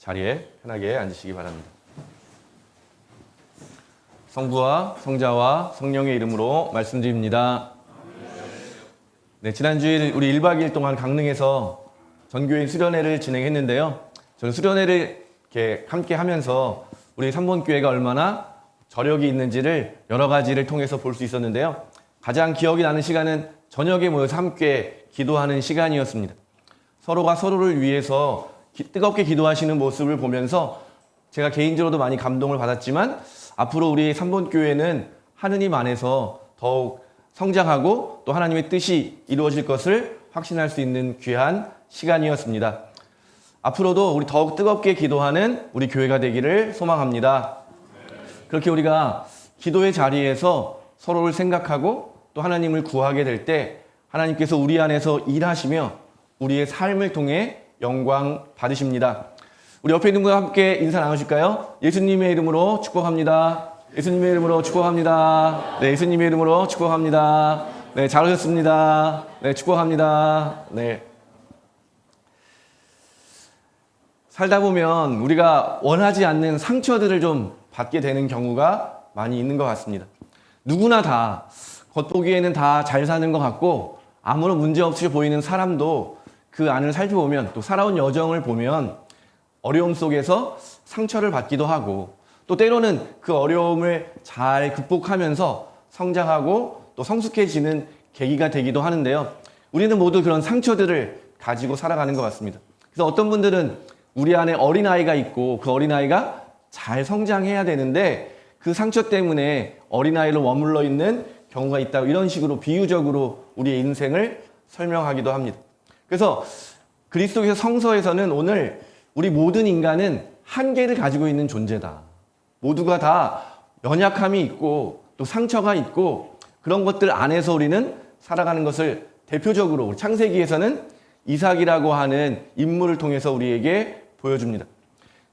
자리에 편하게 앉으시기 바랍니다. 성부와 성자와 성령의 이름으로 말씀드립니다. 네, 지난 주일 우리 1박 2일 동안 강릉에서 전교인 수련회를 진행했는데요. 저는 수련회를 이렇게 함께 하면서 우리 삼본교회가 얼마나 저력이 있는지를 여러 가지를 통해서 볼 수 있었는데요. 가장 기억이 나는 시간은 저녁에 모여서 함께 기도하는 시간이었습니다. 서로가 서로를 위해서 뜨겁게 기도하시는 모습을 보면서 제가 개인적으로도 많이 감동을 받았지만 앞으로 우리 삼본교회는 하느님 안에서 더욱 성장하고 또 하나님의 뜻이 이루어질 것을 확신할 수 있는 귀한 시간이었습니다. 앞으로도 우리 더욱 뜨겁게 기도하는 우리 교회가 되기를 소망합니다. 그렇게 우리가 기도의 자리에서 서로를 생각하고 또 하나님을 구하게 될 때 하나님께서 우리 안에서 일하시며 우리의 삶을 통해 영광 받으십니다. 우리 옆에 있는 분과 함께 인사 나누실까요? 예수님의 이름으로 축복합니다. 예수님의 이름으로 축복합니다. 네, 예수님의 이름으로 축복합니다. 네, 잘 오셨습니다. 네, 축복합니다. 네. 살다 보면 우리가 원하지 않는 상처들을 좀 받게 되는 경우가 많이 있는 것 같습니다. 누구나 다 겉보기에는 다 잘 사는 것 같고 아무런 문제 없이 보이는 사람도 그 안을 살펴보면 또 살아온 여정을 보면 어려움 속에서 상처를 받기도 하고 또 때로는 그 어려움을 잘 극복하면서 성장하고 또 성숙해지는 계기가 되기도 하는데요. 우리는 모두 그런 상처들을 가지고 살아가는 것 같습니다. 그래서 어떤 분들은 우리 안에 어린아이가 있고 그 어린아이가 잘 성장해야 되는데 그 상처 때문에 어린아이로 머물러 있는 경우가 있다. 이런 식으로 비유적으로 우리의 인생을 설명하기도 합니다. 그래서 그리스도께서 성서에서는 오늘 우리 모든 인간은 한계를 가지고 있는 존재다. 모두가 다 연약함이 있고 또 상처가 있고 그런 것들 안에서 우리는 살아가는 것을 대표적으로 창세기에서는 이삭이라고 하는 인물을 통해서 우리에게 보여줍니다.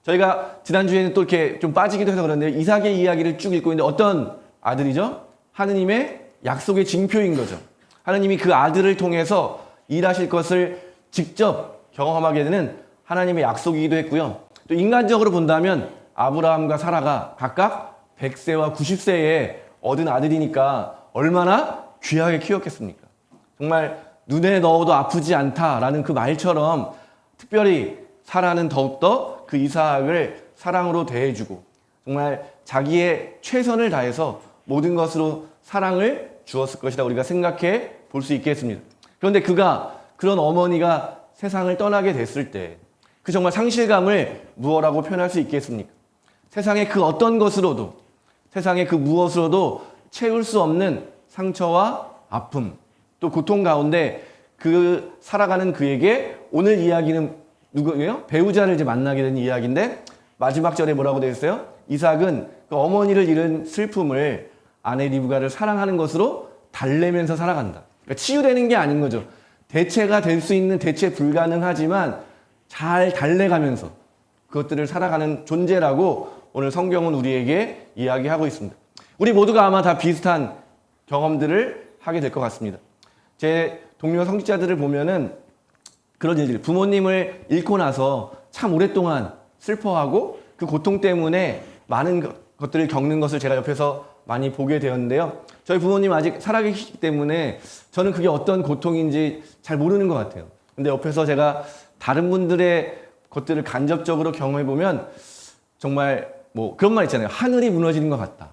저희가 지난주에는 또 이렇게 좀 빠지기도 해서 그런데 이삭의 이야기를 쭉 읽고 있는데 어떤 아들이죠? 하느님의 약속의 징표인 거죠. 하느님이 그 아들을 통해서 일하실 것을 직접 경험하게 되는 하나님의 약속이기도 했고요. 또 인간적으로 본다면 아브라함과 사라가 각각 100세와 90세에 얻은 아들이니까 얼마나 귀하게 키웠겠습니까? 정말 눈에 넣어도 아프지 않다라는 그 말처럼 특별히 사라는 더욱더 그 이삭을 사랑으로 대해주고 정말 자기의 최선을 다해서 모든 것으로 사랑을 주었을 것이다 우리가 생각해 볼 수 있겠습니다. 그런데 그런 어머니가 세상을 떠나게 됐을 때 그 정말 상실감을 무엇라고 표현할 수 있겠습니까? 세상의 그 어떤 것으로도 세상의 그 무엇으로도 채울 수 없는 상처와 아픔 또 고통 가운데 그 살아가는 그에게 오늘 이야기는 누구예요? 배우자를 이제 만나게 된 이야기인데 마지막 절에 뭐라고 되어 있어요? 이삭은 그 어머니를 잃은 슬픔을 아내 리브가를 사랑하는 것으로 달래면서 살아간다. 그러니까 치유되는 게 아닌 거죠. 대체가 될 수 있는 대체 불가능하지만 잘 달래가면서 그것들을 살아가는 존재라고 오늘 성경은 우리에게 이야기하고 있습니다. 우리 모두가 아마 다 비슷한 경험들을 하게 될 것 같습니다. 제 동료 성직자들을 보면은 그런 일들, 부모님을 잃고 나서 참 오랫동안 슬퍼하고 그 고통 때문에 많은 것들을 겪는 것을 제가 옆에서 많이 보게 되었는데요. 저희 부모님 아직 살아계시기 때문에 저는 그게 어떤 고통인지 잘 모르는 것 같아요. 근데 옆에서 제가 다른 분들의 것들을 간접적으로 경험해보면 정말 뭐 그런 말 있잖아요. 하늘이 무너지는 것 같다.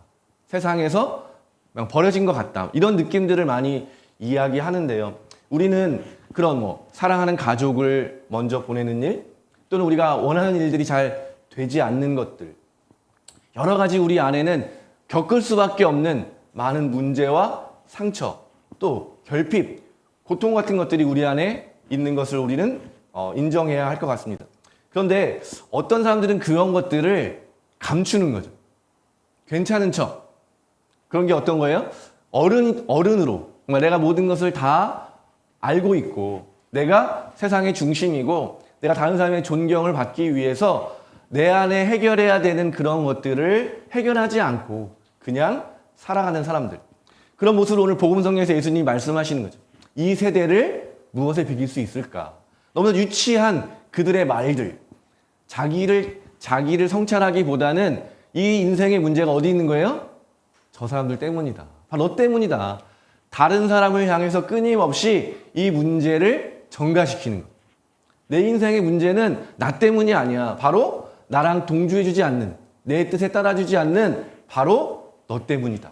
세상에서 그냥 버려진 것 같다. 이런 느낌들을 많이 이야기하는데요. 우리는 그런 사랑하는 가족을 먼저 보내는 일 또는 우리가 원하는 일들이 잘 되지 않는 것들 여러 가지 우리 안에는 겪을 수밖에 없는 많은 문제와 상처 또 결핍, 고통 같은 것들이 우리 안에 있는 것을 우리는 인정해야 할 것 같습니다. 그런데 어떤 사람들은 그런 것들을 감추는 거죠. 괜찮은 척. 그런 게 어떤 거예요? 어른으로 정말 내가 모든 것을 다 알고 있고 내가 세상의 중심이고 내가 다른 사람의 존경을 받기 위해서 내 안에 해결해야 되는 그런 것들을 해결하지 않고 그냥 살아가는 사람들. 그런 모습을 오늘 복음성경에서 예수님이 말씀하시는 거죠. 이 세대를 무엇에 비길 수 있을까? 너무나 유치한 그들의 말들. 자기를 성찰하기보다는 이 인생의 문제가 어디 있는 거예요? 저 사람들 때문이다. 바로 너 때문이다. 다른 사람을 향해서 끊임없이 이 문제를 전가시키는 것. 내 인생의 문제는 나 때문이 아니야. 바로 나랑 동조해주지 않는, 내 뜻에 따라주지 않는 바로 너 때문이다.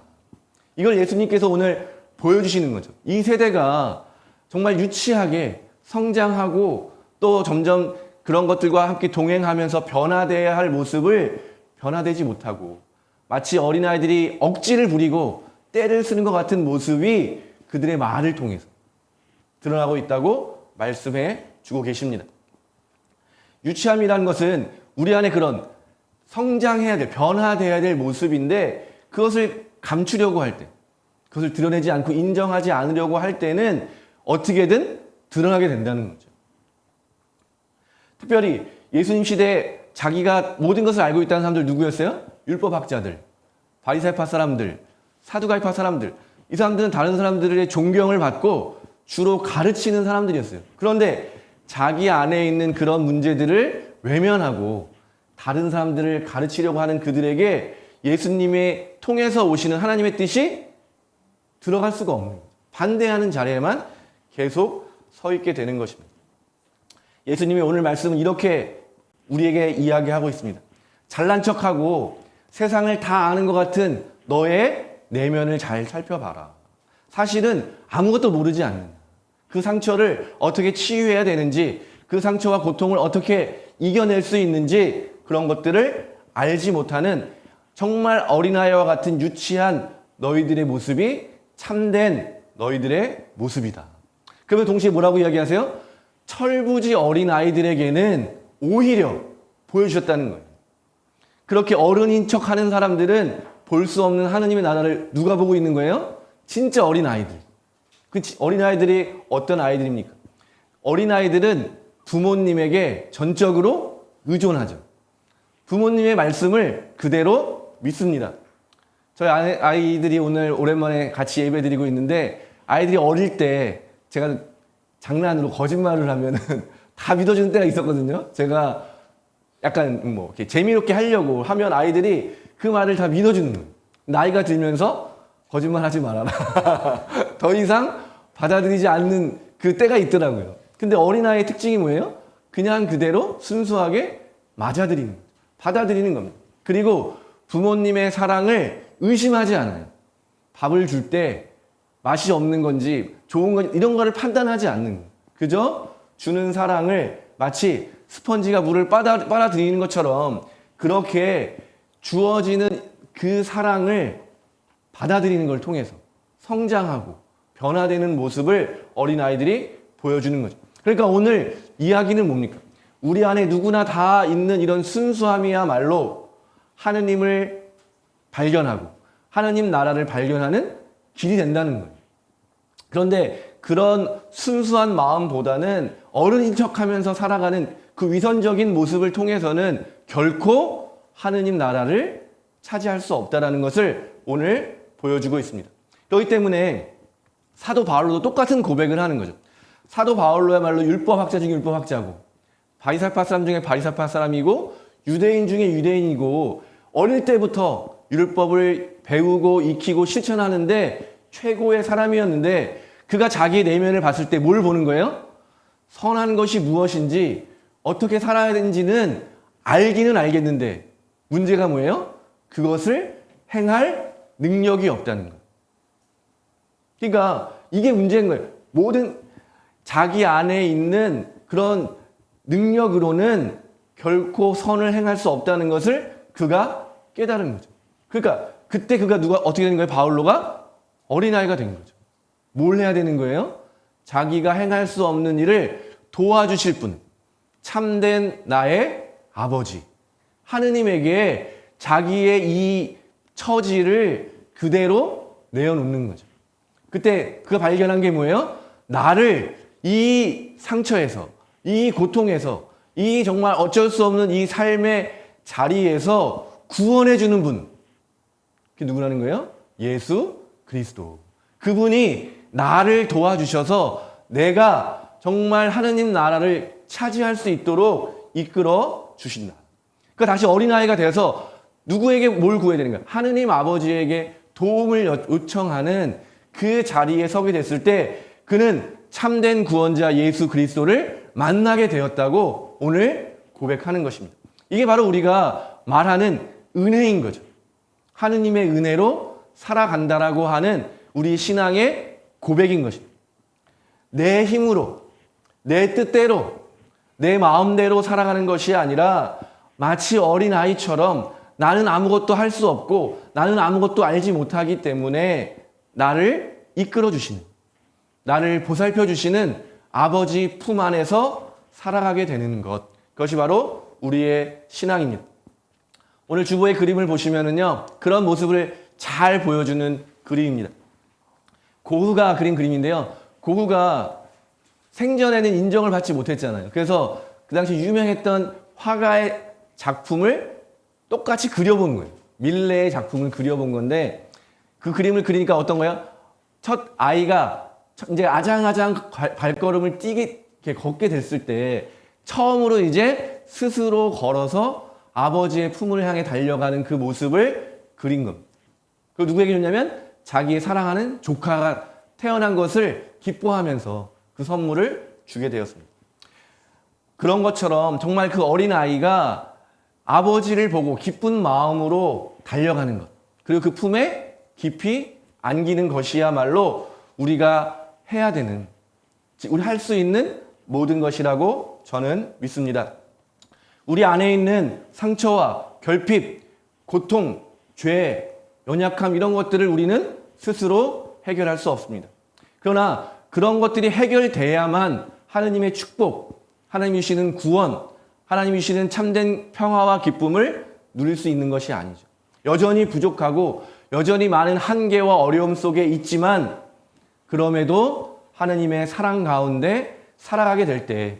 이걸 예수님께서 오늘 보여주시는 거죠. 이 세대가 정말 유치하게 성장하고 또 점점 그런 것들과 함께 동행하면서 변화돼야 할 모습을 변화되지 못하고 마치 어린아이들이 억지를 부리고 때를 쓰는 것 같은 모습이 그들의 말을 통해서 드러나고 있다고 말씀해 주고 계십니다. 유치함이라는 것은 우리 안에 그런 성장해야 될, 변화돼야 될 모습인데 그것을 감추려고 할 때, 그것을 드러내지 않고 인정하지 않으려고 할 때는 어떻게든 드러나게 된다는 거죠. 특별히 예수님 시대에 자기가 모든 것을 알고 있다는 사람들 누구였어요? 율법학자들, 바리새파 사람들, 사두가이파 사람들. 이 사람들은 다른 사람들의 존경을 받고 주로 가르치는 사람들이었어요. 그런데 자기 안에 있는 그런 문제들을 외면하고 다른 사람들을 가르치려고 하는 그들에게 예수님의 통해서 오시는 하나님의 뜻이 들어갈 수가 없는 거예요. 반대하는 자리에만 계속 서 있게 되는 것입니다. 예수님의 오늘 말씀은 이렇게 우리에게 이야기하고 있습니다. 잘난 척하고 세상을 다 아는 것 같은 너의 내면을 잘 살펴봐라. 사실은 아무것도 모르지 않는 그 상처를 어떻게 치유해야 되는지, 그 상처와 고통을 어떻게 이겨낼 수 있는지 그런 것들을 알지 못하는 정말 어린아이와 같은 유치한 너희들의 모습이 참된 너희들의 모습이다. 그러면 동시에 뭐라고 이야기하세요? 철부지 어린아이들에게는 오히려 보여주셨다는 거예요. 그렇게 어른인 척하는 사람들은 볼 수 없는 하느님의 나라를 누가 보고 있는 거예요? 진짜 어린아이들. 그 어린아이들이 어떤 아이들입니까? 어린아이들은 부모님에게 전적으로 의존하죠. 부모님의 말씀을 그대로 믿습니다. 저희 아이들이 오늘 오랜만에 같이 예배 드리고 있는데 아이들이 어릴 때 제가 장난으로 거짓말을 하면 다 믿어주는 때가 있었거든요. 제가 약간 뭐 이렇게 재미롭게 하려고 하면 아이들이 그 말을 다 믿어주는 거예요. 나이가 들면서 거짓말 하지 말아라. 더 이상 받아들이지 않는 그 때가 있더라고요. 근데 어린아이의 특징이 뭐예요? 그냥 그대로 순수하게 맞아들이는 거예요. 받아들이는 겁니다. 그리고 부모님의 사랑을 의심하지 않아요. 밥을 줄 때 맛이 없는 건지 좋은 건지 이런 거를 판단하지 않는 거예요. 그저 주는 사랑을 마치 스펀지가 물을 빨아들이는 것처럼 그렇게 주어지는 그 사랑을 받아들이는 걸 통해서 성장하고 변화되는 모습을 어린아이들이 보여주는 거죠. 그러니까 오늘 이야기는 뭡니까? 우리 안에 누구나 다 있는 이런 순수함이야말로 하느님을 발견하고 하느님 나라를 발견하는 길이 된다는 거예요. 그런데 그런 순수한 마음보다는 어른인 척하면서 살아가는 그 위선적인 모습을 통해서는 결코 하느님 나라를 차지할 수 없다는 것을 오늘 보여주고 있습니다. 그렇기 때문에 사도 바울도 똑같은 고백을 하는 거죠. 사도 바울로야말로 율법학자 중에 율법학자고 바리새파 사람 중에 바리새파 사람이고 유대인 중에 유대인이고 어릴 때부터 율법을 배우고 익히고 실천하는데 최고의 사람이었는데 그가 자기의 내면을 봤을 때 뭘 보는 거예요? 선한 것이 무엇인지 어떻게 살아야 되는지는 알기는 알겠는데 문제가 뭐예요? 그것을 행할 능력이 없다는 거예요. 그러니까 이게 문제인 거예요. 모든 자기 안에 있는 그런 능력으로는 결코 선을 행할 수 없다는 것을 그가 깨달은 거죠. 그러니까 그때 그가 어떻게 된 거예요? 바울로가 어린아이가 된 거죠. 뭘 해야 되는 거예요? 자기가 행할 수 없는 일을 도와주실 분, 참된 나의 아버지, 하느님에게 자기의 이 처지를 그대로 내어놓는 거죠. 그때 그가 발견한 게 뭐예요? 나를 이 상처에서, 이 고통에서, 이 정말 어쩔 수 없는 이 삶의 자리에서 구원해 주는 분. 그게 누구라는 거예요? 예수 그리스도. 그분이 나를 도와주셔서 내가 정말 하느님 나라를 차지할 수 있도록 이끌어 주신다. 그러니까 다시 어린아이가 돼서 누구에게 뭘 구해야 되는가? 하느님 아버지에게 도움을 요청하는 그 자리에 서게 됐을 때 그는 참된 구원자 예수 그리스도를 만나게 되었다고 오늘 고백하는 것입니다. 이게 바로 우리가 말하는 은혜인 거죠. 하느님의 은혜로 살아간다라고 하는 우리 신앙의 고백인 것입니다. 내 힘으로, 내 뜻대로, 내 마음대로 살아가는 것이 아니라 마치 어린아이처럼 나는 아무것도 할 수 없고 나는 아무것도 알지 못하기 때문에 나를 이끌어 주시는, 나를 보살펴 주시는 아버지 품 안에서 살아가게 되는 것. 그것이 바로 우리의 신앙입니다. 오늘 주보의 그림을 보시면은요, 그런 모습을 잘 보여주는 그림입니다. 고흐가 그린 그림인데요. 고흐가 생전에는 인정을 받지 못했잖아요. 그래서 그 당시 유명했던 화가의 작품을 똑같이 그려본 거예요. 밀레의 작품을 그려본 건데 그 그림을 그리니까 어떤 거예요? 첫 아이가 이제 아장아장 발걸음을 걷게 됐을 때 처음으로 이제 스스로 걸어서 아버지의 품을 향해 달려가는 그 모습을 그린 겁니다. 그 누구에게 줬냐면 자기의 사랑하는 조카가 태어난 것을 기뻐하면서 그 선물을 주게 되었습니다. 그런 것처럼 정말 그 어린아이가 아버지를 보고 기쁜 마음으로 달려가는 것, 그리고 그 품에 깊이 안기는 것이야말로 우리가 해야 되는, 우리 할 수 있는 모든 것이라고 저는 믿습니다. 우리 안에 있는 상처와 결핍, 고통, 죄, 연약함 이런 것들을 우리는 스스로 해결할 수 없습니다. 그러나 그런 것들이 해결돼야만 하느님의 축복, 하나님이 주시는 구원, 하나님이 주시는 참된 평화와 기쁨을 누릴 수 있는 것이 아니죠. 여전히 부족하고 여전히 많은 한계와 어려움 속에 있지만 그럼에도 하느님의 사랑 가운데 살아가게 될 때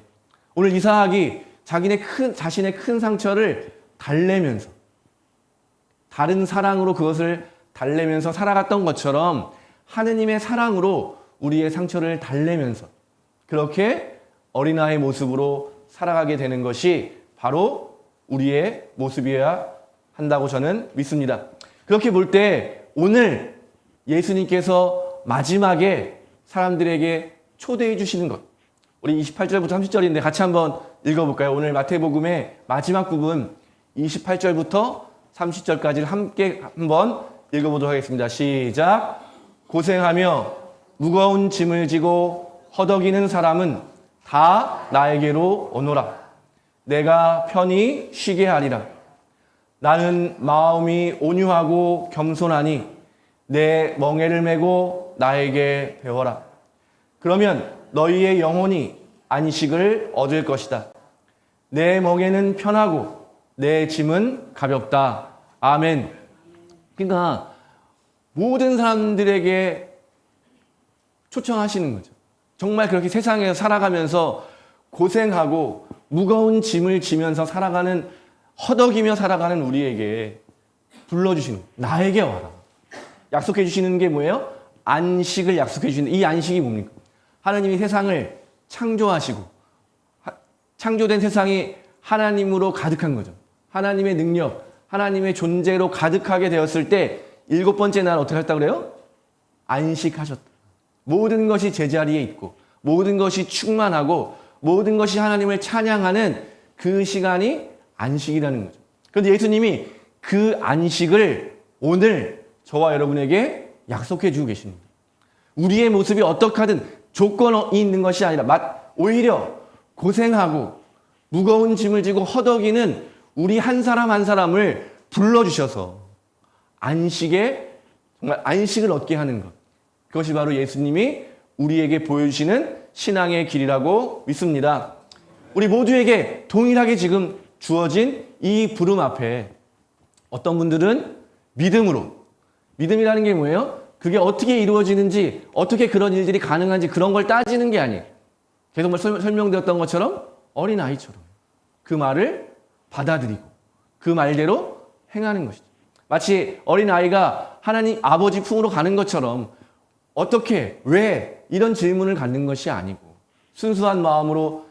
오늘 이삭이 자신의 큰 상처를 달래면서 다른 사랑으로 그것을 달래면서 살아갔던 것처럼 하느님의 사랑으로 우리의 상처를 달래면서 그렇게 어린아이의 모습으로 살아가게 되는 것이 바로 우리의 모습이어야 한다고 저는 믿습니다. 그렇게 볼 때 오늘 예수님께서 마지막에 사람들에게 초대해 주시는 것, 우리 28절부터 30절인데 같이 한번 읽어볼까요? 오늘 마태복음의 마지막 부분 28절부터 30절까지를 함께 한번 읽어보도록 하겠습니다. 시작. 고생하며 무거운 짐을 지고 허덕이는 사람은 다 나에게로 오노라. 내가 편히 쉬게 하리라. 나는 마음이 온유하고 겸손하니 내 멍에를 메고 나에게 배워라. 그러면 너희의 영혼이 안식을 얻을 것이다. 내 멍에는 편하고 내 짐은 가볍다. 아멘. 그러니까 모든 사람들에게 초청하시는 거죠. 정말 그렇게 세상에서 살아가면서 고생하고 무거운 짐을 지면서 살아가는, 허덕이며 살아가는 우리에게 불러주시는, 나에게 와라. 약속해 주시는 게 뭐예요? 안식을 약속해 주시는, 이 안식이 뭡니까? 하나님이 세상을 창조하시고 창조된 세상이 하나님으로 가득한 거죠. 하나님의 능력, 하나님의 존재로 가득하게 되었을 때 7번째 날 어떻게 했다고 그래요? 안식하셨다. 모든 것이 제자리에 있고 모든 것이 충만하고 모든 것이 하나님을 찬양하는 그 시간이 안식이라는 거죠. 그런데 예수님이 그 안식을 오늘 저와 여러분에게 약속해 주고 계십니다. 우리의 모습이 어떻게 하든 조건이 있는 것이 아니라 오히려 고생하고 무거운 짐을 지고 허덕이는 우리 한 사람 한 사람을 불러주셔서 정말 안식을 얻게 하는 것. 그것이 바로 예수님이 우리에게 보여주시는 신앙의 길이라고 믿습니다. 우리 모두에게 동일하게 지금 주어진 이 부름 앞에 어떤 분들은 믿음이라는 게 뭐예요? 그게 어떻게 이루어지는지, 어떻게 그런 일들이 가능한지 그런 걸 따지는 게 아니에요. 계속 설명드렸던 것처럼 어린아이처럼 그 말을 받아들이고 그 말대로 행하는 것이죠. 마치 어린아이가 하나님 아버지 품으로 가는 것처럼 어떻게, 왜 이런 질문을 갖는 것이 아니고 순수한 마음으로